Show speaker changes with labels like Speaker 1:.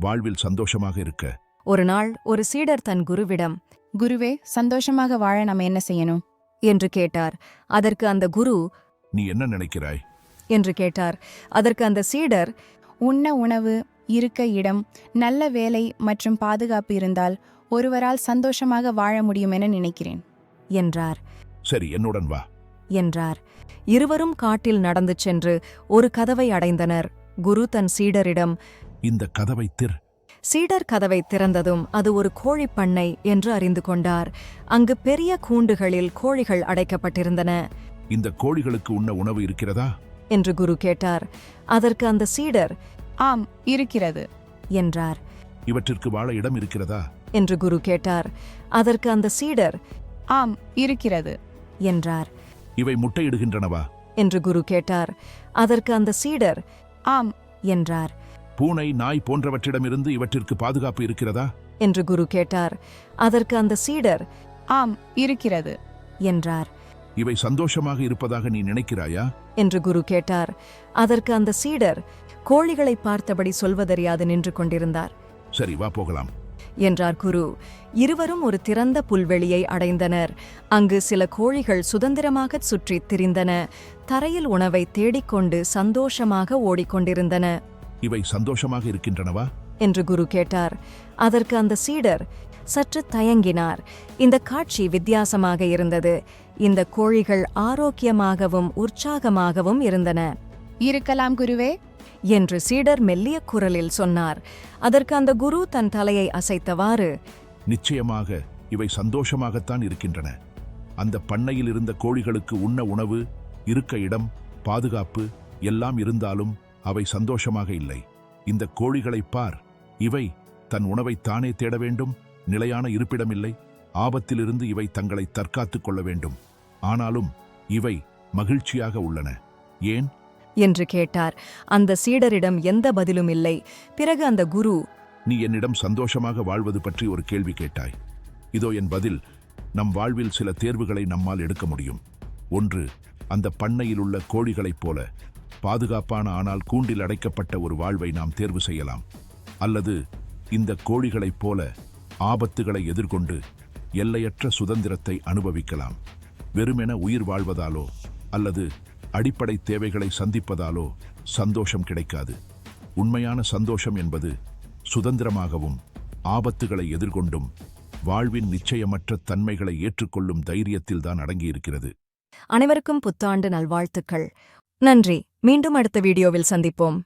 Speaker 1: வாழ்வில் சந்தோஷமாக இருக்க.
Speaker 2: ஒரு நாள் ஒரு சீடர் தன் குருவிடம்,
Speaker 3: குருவே, சந்தோஷமாக வாழ நம்ம என்ன செய்யணும்
Speaker 2: என்று கேட்டார். அதற்கு அந்த குரு,
Speaker 1: நீ என்ன நினைக்கிறாய்
Speaker 2: என்று கேட்டார். அதற்கு அந்த சீடர்,
Speaker 3: உண்ண உணவு, இருக்க இடம், நல்ல வேலை மற்றும் பாதுகாப்பு இருந்தால் ஒருவரால் சந்தோஷமாக வாழ முடியும் என நினைக்கிறேன்
Speaker 2: என்றார்.
Speaker 1: சரி, என்னுடன் வா
Speaker 2: என்றார். இருவரும் காட்டில் நடந்து சென்று ஒரு கதவை அடைந்தனர். குரு தன் சீடரிடம்,
Speaker 1: இந்த கதவை திர்.
Speaker 2: சீடர் கதவை திறந்ததும் அது ஒரு கோழிப் பண்ணை என்று அறிந்து கொண்டார். அங்கு பெரிய கூண்டுகளில் கோழிகள் அடைக்கப்பட்டிருந்தன.
Speaker 1: இந்த கோழிகளுக்கு உண்ண உணவு இருக்கிறதா
Speaker 2: என்று குரு கேட்டார். அதற்கு அந்த சீடர்,
Speaker 3: ஆம், இருக்கிறது
Speaker 2: என்றார்.
Speaker 1: இவற்றிற்கு வாழ இடம் இருக்கிறதா
Speaker 2: என்று குரு கேட்டார். அதற்கு அந்த சீடர்,
Speaker 3: ஆம், இருக்கிறது
Speaker 2: என்றார்.
Speaker 1: இவை முட்டையிடுகின்றனவா
Speaker 2: என்று குரு கேட்டார். அதற்கு அந்த சீடர்,
Speaker 3: ஆம்
Speaker 2: என்றார்.
Speaker 1: பூனை, நாய் போன்றவற்றிடமிருந்து இவற்றிற்கு பாதுகாப்பு இருக்கிறதா
Speaker 2: என்று குரு கேட்டார். அதற்கு அந்த சீடர்,
Speaker 3: ஆம், இருக்கிறது
Speaker 2: என்றார்.
Speaker 1: இவை சந்தோஷமாக இருப்பதாக நீ நினைக்கிறாயா
Speaker 2: என்று குரு கேட்டார். அதற்கு அந்த சீடர் கோழிகளை பார்த்தபடி சொல்வதறியாது நின்று கொண்டிருந்தார்.
Speaker 1: சரி, வா போகலாம்
Speaker 2: என்றார் குரு. இருவரும் ஒரு திறந்த புல்வெளியை அடைந்தனர். அங்கு சில கோழிகள் சுதந்திரமாகச் சுற்றித் திரிந்தன. தரையில் உணவை தேடிக்கொண்டு சந்தோஷமாக ஓடிக்கொண்டிருந்தன.
Speaker 1: இவை சந்தோஷமாக இருக்கின்றனவா
Speaker 2: என்று குரு கேட்டார். அதற்கு அந்த சீடர் சற்று தயங்கினார். இந்த காட்சி வித்தியாசமாக இருந்தது. இந்த கோழிகள் ஆரோக்கியமாகவும் உற்சாகமாகவும் இருந்தன.
Speaker 3: இருக்கலாம் குருவே
Speaker 2: என்று சீடர் மெல்லிய குரலில் சொன்னார். அதற்கு அந்த குரு தன் தலையை அசைத்தவாறு,
Speaker 1: நிச்சயமாக இவை சந்தோஷமாகத்தான் இருக்கின்றன. அந்த பண்ணையில் இருந்த கோழிகளுக்கு உண்ண உணவு, இருக்க இடம், பாதுகாப்பு எல்லாம் இருந்தாலும் அவை சந்தோஷமாக இல்லை. இந்த கோழிகளைப் பார். இவை தன் உணவை தானே தேட வேண்டும். நிலையான இருப்பிடமில்லை. ஆபத்திலிருந்து இவை தங்களை தற்காத்துக் கொள்ள வேண்டும். ஆனாலும் இவை மகிழ்ச்சியாக உள்ளன. ஏன்
Speaker 2: என்று கேட்டார். அந்த சீடரிடம் எந்த பதிலும் இல்லை. பிறகு அந்த குரு,
Speaker 1: நீ என்னிடம் சந்தோஷமாக வாழ்வது பற்றி ஒரு கேள்வி கேட்டாய். இதோ என் பதில். நம் வாழ்வில் சில தேர்வுகளை நம்மால் எடுக்க முடியும். ஒன்று, அந்த பண்ணையில் உள்ள கோழிகளைப் போல பாதுகாப்பான ஆனால் கூண்டில் அடைக்கப்பட்ட ஒரு வாழ்வை நாம் தேர்வு செய்யலாம். அல்லது இந்த கோழிகளைப் போல ஆபத்துகளை எதிர்கொண்டு எல்லையற்ற சுதந்திரத்தை அனுபவிக்கலாம். வெறுமென உயிர் வாழ்வதாலோ அல்லது அடிப்படை தேவைகளை சந்திப்பதாலோ சந்தோஷம் கிடைக்காது. உண்மையான சந்தோஷம் என்பது சுதந்திரமாகவும் ஆபத்துகளை எதிர்கொண்டும் வாழ்வின் நிச்சயமற்ற தன்மைகளை ஏற்றுக்கொள்ளும் தைரியத்தில்தான் அடங்கியிருக்கிறது.
Speaker 2: அனைவருக்கும் புத்தாண்டு நல்வாழ்த்துக்கள். நன்றி. மீண்டும் அடுத்த வீடியோவில் சந்திப்போம்.